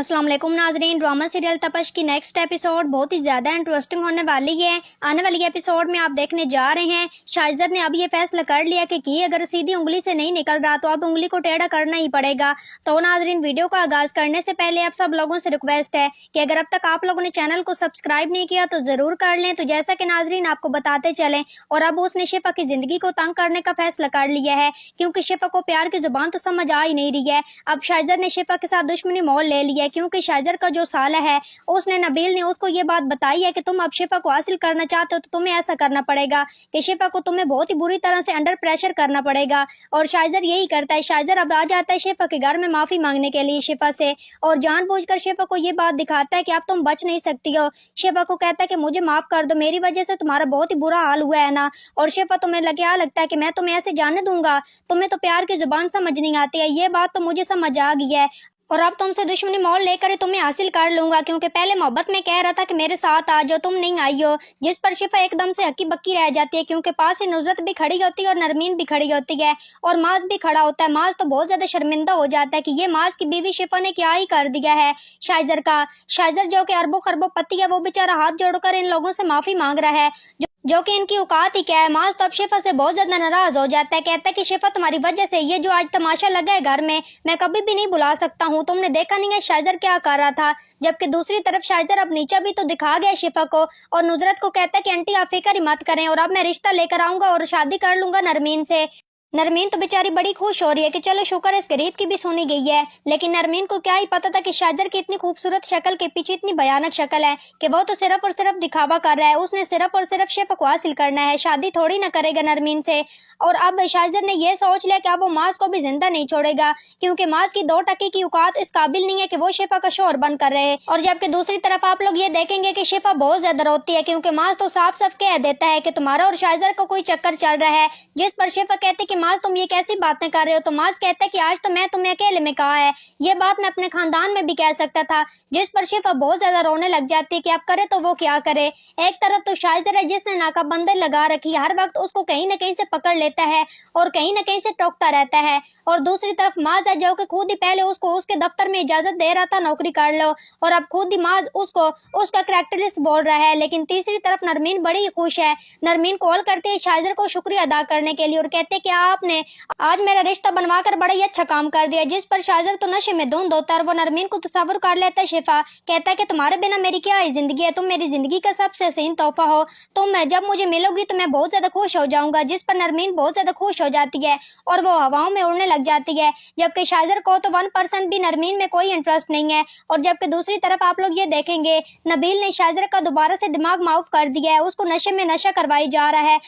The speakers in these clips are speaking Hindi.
अस्सलाम वालेकुम नाजरीन। ड्रामा सीरियल तपश की नेक्स्ट एपिसोड बहुत ही ज़्यादा इंटरेस्टिंग होने वाली है। आने वाली एपिसोड में आप देखने जा रहे हैं शाइजर ने अब ये फैसला कर लिया कि अगर सीधी उंगली से नहीं निकल रहा तो अब उंगली को टेढ़ा करना ही पड़ेगा। तो नाजरीन वीडियो का आगाज़ करने से पहले आप सब लोगों से रिक्वेस्ट है कि अगर अब तक आप लोगों ने चैनल को सब्सक्राइब नहीं किया तो ज़रूर कर लें। तो जैसा कि नाजरीन आपको बताते चलें, और अब उसने शिफा की ज़िंदगी को तंग करने का फैसला कर लिया है, क्योंकि शिफा को प्यार की ज़ुबान तो समझ आ ही नहीं रही है। अब शाइजर ने शिफा के साथ दुश्मनी मोल ले लिया है, क्योंकि शाइजर का जो साला है उसने नबील ने उसको ये बात बताई है कि तुम अब शिफा को हासिल करना चाहते हो तो तुम्हें ऐसा करना पड़ेगा कि शिफा को तुम्हें बहुत ही बुरी तरह से अंडर प्रेशर करना पड़ेगा। और शाइजर यही करता है। शाइजर अब आ जाता है शिफा के घर में माफी मांगने के लिए शिफा से, और जानबूझकर शिफा को ये बात दिखाता है कि अब तुम बच नहीं सकती हो। शिफा को कहता है कि मुझे माफ कर दो, मेरी वजह से तुम्हारा बहुत ही बुरा हाल हुआ है ना। और शिफा तुम्हें क्या लगता है कि मैं तुम्हें ऐसे जाने दूंगा? तुम्हें तो प्यार की जुबान समझ नहीं आती है, ये बात तो मुझे समझ आ गई है। और अब तुमसे दुश्मनी मोल लेकर तुम्हें हासिल कर लूंगा, क्योंकि पहले मोहब्बत में कह रहा था कि मेरे साथ आ जाओ, तुम नहीं आई हो। जिस पर शिफा एकदम से हक्की बक्की रह जाती है, क्योंकि पास ही नुसरत भी खड़ी होती है और नरमीन भी खड़ी होती है और माज भी खड़ा होता है। माज तो बहुत ज्यादा शर्मिंदा हो जाता है कि ये माज की बीवी शिफा ने क्या ही कर दिया है शाइजर का। शाइजर जो कि अरबों खरबों पति है, वो बेचारा हाथ जोड़कर इन लोगों से माफी मांग रहा है, जो कि इनकी औकात ही क्या है। माज तो अब शिफा से बहुत ज्यादा नाराज हो जाता है, कहता है कि शिफा तुम्हारी वजह से ये जो आज तमाशा लगा है घर में, मैं कभी भी नहीं भुला सकता हूँ। तुमने देखा नहीं है शाइजर क्या कर रहा था। जबकि दूसरी तरफ शाइजर अब नीचा भी तो दिखा गया शिफा को, और नुसरत को कहता है कि आंटी आप फिक्र ही मत करें, और अब मैं रिश्ता लेकर आऊंगा और शादी कर लूंगा नरमीन से। नरमीन तो बेचारी बड़ी खुश हो रही है कि चलो शुक्र है इस गरीब की भी सुनी गई है। लेकिन नरमीन को क्या ही पता था कि शाइजर की इतनी खूबसूरत शक्ल के पीछे इतनी भयानक शक्ल है कि वो तो सिर्फ और सिर्फ दिखावा कर रहा है। उसने सिर्फ और सिर्फ शिफा को हासिल करना है, शादी थोड़ी ना करेगा नरमीन से। और अब शाइजर ने यह सोच लिया कि अब वो माज को भी जिंदा नहीं छोड़ेगा, क्योंकि माज की 2 टके की औकात इस काबिल नहीं है कि वो शिफा का शोहर बन कर रहे। और जबकि दूसरी तरफ आप लोग ये देखेंगे कि शिफा बहुत ज्यादा रोती है, क्योंकि माज तो साफ साफ कह देता है कि तुम्हारा और शाइजर का कोई चक्कर चल रहा है। जिस पर शिफा कहती है कि माज तुम ये कैसी बातें कर रहे हो, तो माज कहता है कि आज तो मैं तुम्हें अकेले में कहा है, ये बात मैं अपने खानदान में भी कह सकता था। जिस पर शिफा बहुत ज्यादा रोने लग जाती है कि अब करे तो वो क्या करे। एक तरफ तो शाइजर है जिसने नाकाबंदी लगा रखी, हर वक्त उसको कहीं ना कहीं से पकड़ लेता है और कहीं ना कहीं से टोकता रहता है। और दूसरी तरफ माज है जो कि खुद ही पहले उसको उसके दफ्तर में इजाजत दे रहा था नौकरी कर लो, और अब खुद ही माज उसको उसका करैक्टरिस्ट बोल रहा है। लेकिन तीसरी तरफ नरमीन बड़ी ही खुश है। नरमीन कॉल करते है शाइजर को शुक्रिया अदा करने के लिए और कहते कि आपने आज मेरा रिश्ता बनवाकर बड़ा ही अच्छा काम कर दिया। जिस पर शाइजर तो नशे में धुंध होता है और वो नरमीन को तस्वर कर लेता है। शिफा कहता है कि तुम्हारे बिना मेरी क्या ही जिंदगी है, तुम मेरी जिंदगी का सबसे हसीन तोहफा हो, तुम जब मुझे मिलोगी तो मैं बहुत ज्यादा खुश हो जाऊंगा। जिस पर नरमीन बहुत ज्यादा खुश हो जाती है और वो हवाओं में उड़ने लग जाती है, जबकि शाइजर को तो 1% भी नरमीन में कोई इंटरेस्ट नहीं है। और जबकि दूसरी तरफ आप लोग ये देखेंगे नबील ने शाइजर का दोबारा से दिमाग माफ कर दिया है, उसको नशे में नशा करवाई जा रहा है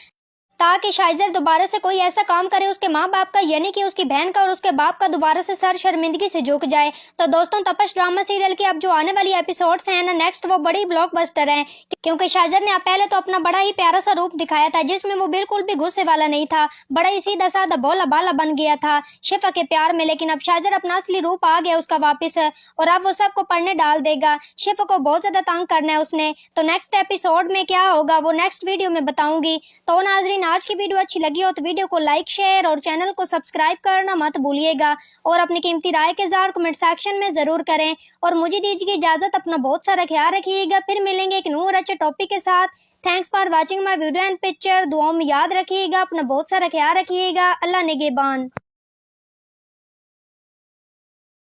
ताकि शाइजर दोबारा से कोई ऐसा काम करे उसके माँ बाप का, यानी कि उसकी बहन का और उसके बाप का, दोबारा से सर शर्मिंदगी से झुक जाए। तो दोस्तों तपश ड्रामा सीरियल की अब जो आने वाली एपिसोड्स हैं ना नेक्स्ट, वो बड़ी ब्लॉकबस्टर हैं, क्योंकि शाइजर ने पहले तो अपना बड़ा ही प्यारा सा रूप दिखाया था जिसमें वो बिल्कुल भी गुस्से वाला नहीं था, बड़ा ही सीधा साधा भोला भाला बन गया था शिफा के प्यार में। लेकिन अब शाइजर अपना असली रूप आ गया उसका वापिस, और अब वो सबको पढ़ने डाल देगा। शिफा को बहुत ज्यादा तंग करना है उसने। तो नेक्स्ट एपिसोड में क्या होगा वो नेक्स्ट वीडियो में बताऊंगी। तो नाजरीन आज की वीडियो अच्छी लगी हो तो वीडियो को लाइक शेयर और चैनल को सब्सक्राइब करना मत भूलिएगा, और अपनी कीमती राय के इज़हार कमेंट सेक्शन में जरूर करें। और मुझे दीजिए इजाजत, अपना बहुत सारा ख्याल रखिएगा। फिर मिलेंगे एक नूर अच्छे टॉपिक के साथ। Thanks for watching my video and picture. दुआओं में याद रखिएगा, अपना बहुत सारा ख्याल रखिएगा। अल्लाह निगहबान।